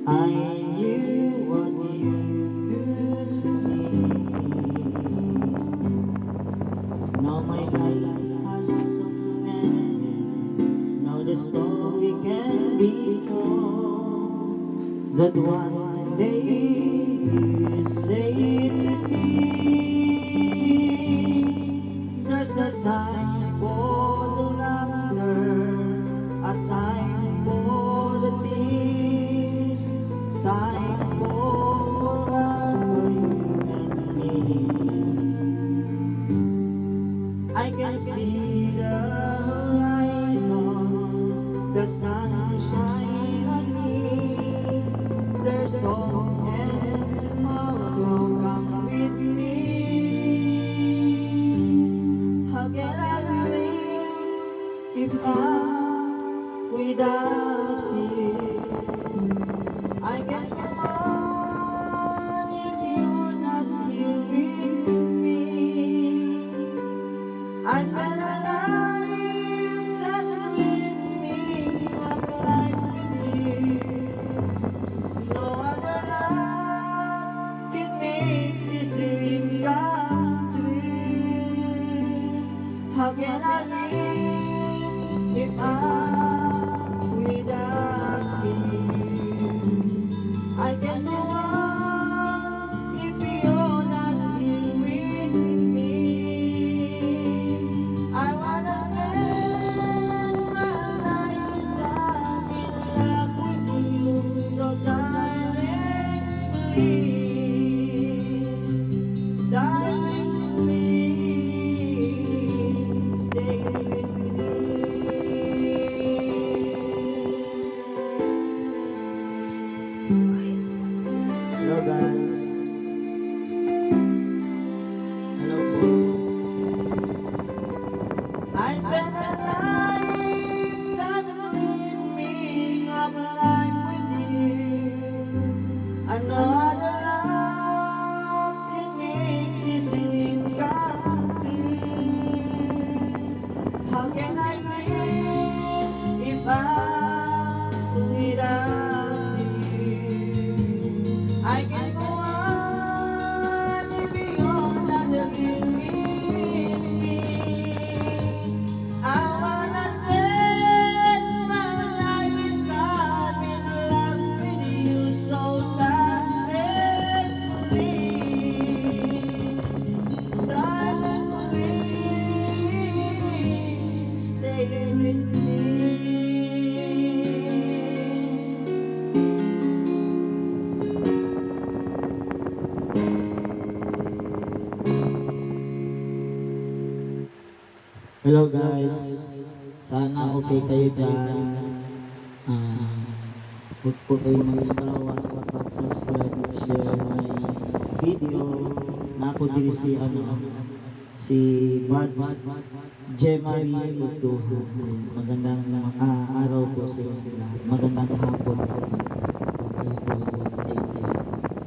I knew what you do to me. Now my life has an end. Now the story can be told. That one day you say to me, there's a time for the laughter, a time for the tears, time for forever you and me. I can see the horizon, the sunshine on me. There's hope and tomorrow come with me. How can I live if I'm without you? I can go on if you're not here with me. I spent a lifetime dreaming of a life with you. No other love can make this dream come true. How can I live if I'm without you? I can go on if you're not here with me. I wanna spend my lifetime in love with you, so darling, please, darling, please, stay with me. Hello guys. Hello po. I spent a lifetime dreaming of a life with you. Another love can make this dream come true. How can I live if I'm without you? I can go on if you're not here with me. I wanna spend my lifetime in love with you, so darling, please, darling, please, stay with me. Hello guys, sana okay kayo dyan. Huwag po kayo mag-sawa sa pag-subscribe at share my video. Na ako din si Buds Jemarie ito. Magandang araw po sa inyo. Magandang hapon po.